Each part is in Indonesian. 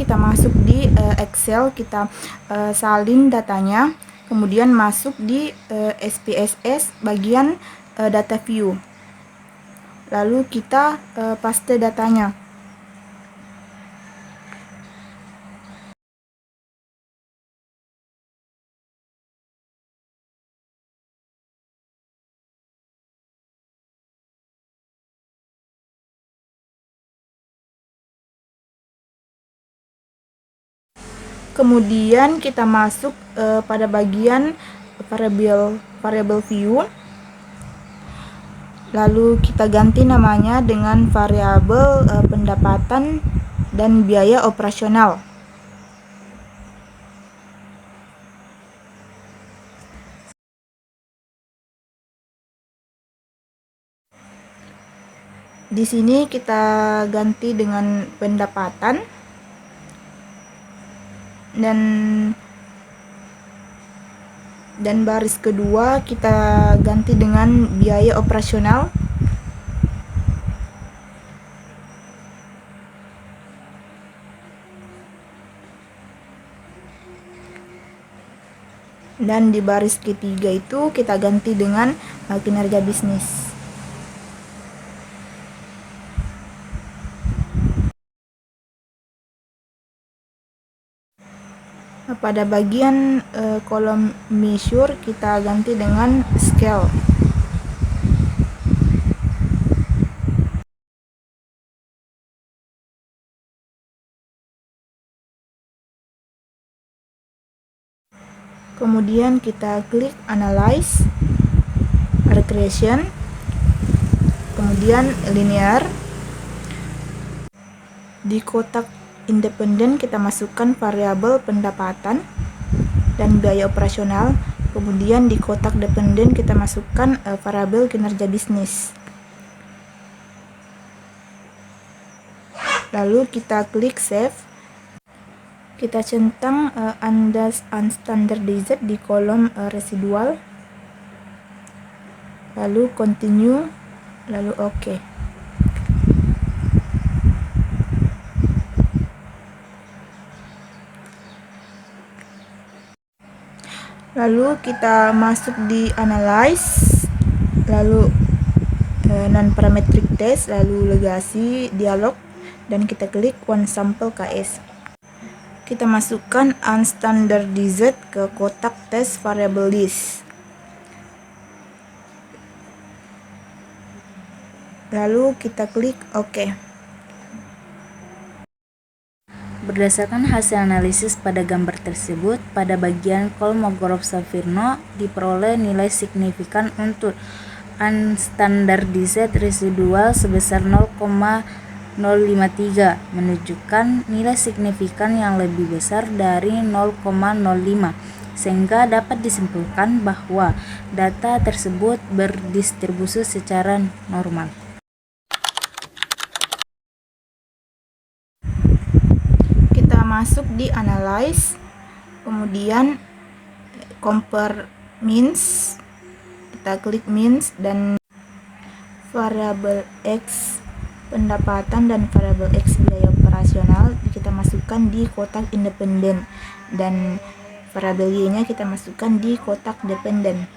kita masuk di Excel, kita salin datanya, kemudian masuk di SPSS bagian data view, lalu kita paste datanya. Kemudian kita masuk pada bagian variable view, lalu kita ganti namanya dengan variabel pendapatan dan biaya operasional. Di sini kita ganti dengan pendapatan dan baris kedua kita ganti dengan biaya operasional. Dan di baris ketiga itu kita ganti dengan kinerja bisnis. Pada bagian kolom measure kita ganti dengan scale. Kemudian kita klik analyze, regression, kemudian linear. Di kotak independen kita masukkan variabel pendapatan dan biaya operasional. Kemudian di kotak dependen kita masukkan variabel kinerja bisnis. Lalu kita klik save. Kita centang unstandardized di kolom residual. Lalu continue, lalu OK. Lalu kita masuk di analyze, lalu non-parametric test, lalu legasi dialog, dan kita klik one sample KS. Kita masukkan unstandardized ke kotak test variable list. Lalu kita klik OK. Berdasarkan hasil analisis pada gambar tersebut, pada bagian Kolmogorov-Savirno diperoleh nilai signifikan untuk unstandardized residual sebesar 0,053, menunjukkan nilai signifikan yang lebih besar dari 0,05, sehingga dapat disimpulkan bahwa data tersebut berdistribusi secara normal. Masuk di analyze, kemudian compare means, kita klik means, dan variabel X pendapatan dan variabel X biaya operasional kita masukkan di kotak independen, dan variabel Y nya kita masukkan di kotak dependen.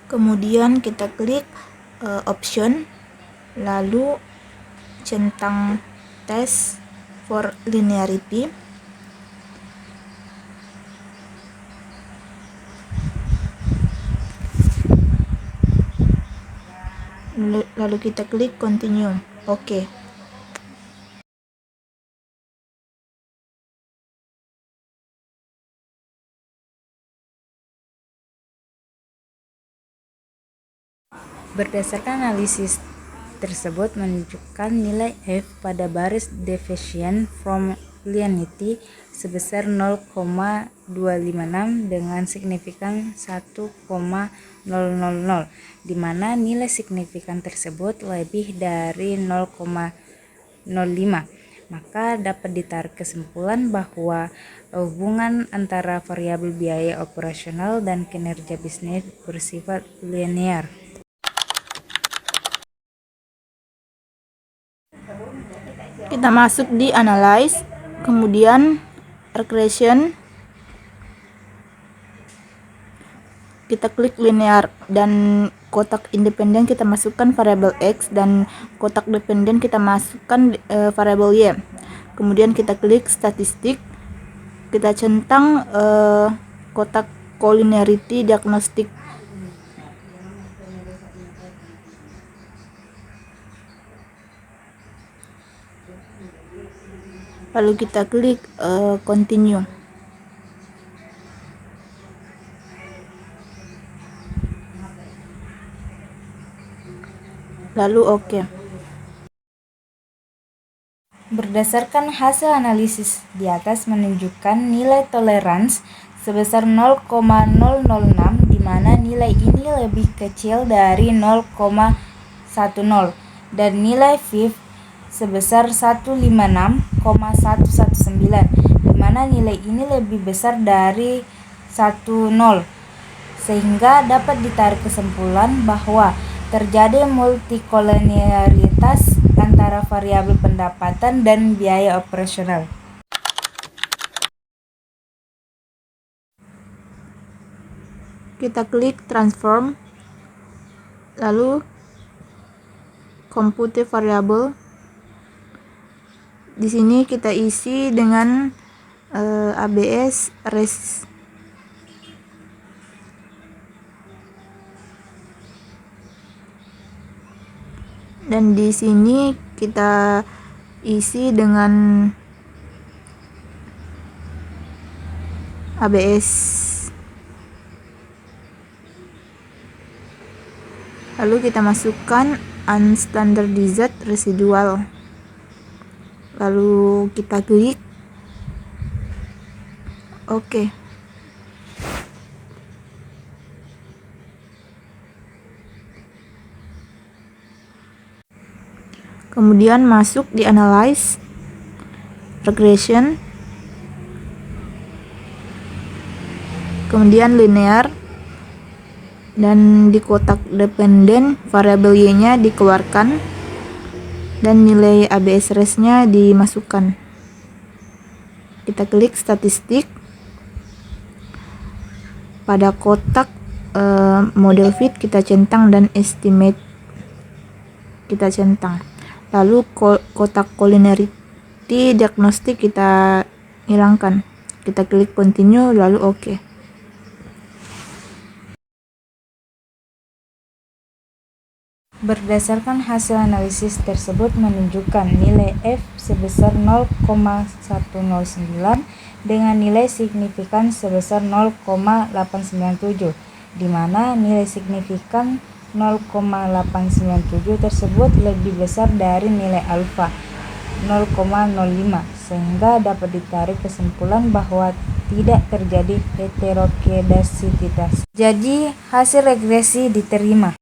Kemudian kita klik option, lalu centang test for linearity. Lalu kita klik continue. Oke. Berdasarkan analisis tersebut menunjukkan nilai F pada baris deviation from linearity sebesar 0,256 dengan signifikan 1,000, di mana nilai signifikan tersebut lebih dari 0,05. Maka dapat ditarik kesimpulan bahwa hubungan antara variabel biaya operasional dan kinerja bisnis bersifat linear. Kita masuk di analyze, kemudian regression, kita klik linear, dan kotak independen kita masukkan variabel X, dan kotak dependen kita masukkan variabel Y. Kemudian kita klik statistik, kita centang kotak collinearity diagnostic. Lalu kita klik continue. Lalu oke. Berdasarkan hasil analisis di atas menunjukkan nilai tolerans sebesar 0,006, di mana nilai ini lebih kecil dari 0,10 dan nilai FIF sebesar 156,119, di mana nilai ini lebih besar dari 10, sehingga dapat ditarik kesimpulan bahwa terjadi multikolonialitas antara variabel pendapatan dan biaya operasional. Kita klik transform, lalu compute variable. Di sini kita isi dengan ABS res. Dan di sini kita isi dengan ABS. Lalu kita masukkan unstandardized residual. Lalu kita klik oke. Kemudian masuk di analyze, regression, kemudian linear, dan di kotak dependen variabel Y-nya dikeluarkan dan nilai ABS res-nya dimasukkan. Kita klik statistik. Pada kotak model fit kita centang dan estimate kita centang. Lalu kotak collinearity diagnostic kita hilangkan. Kita klik continue, lalu oke. Berdasarkan hasil analisis tersebut menunjukkan nilai F sebesar 0,109 dengan nilai signifikan sebesar 0,897, di mana nilai signifikan 0,897 tersebut lebih besar dari nilai alfa 0,05, sehingga dapat ditarik kesimpulan bahwa tidak terjadi heterokedasitas. Jadi hasil regresi diterima.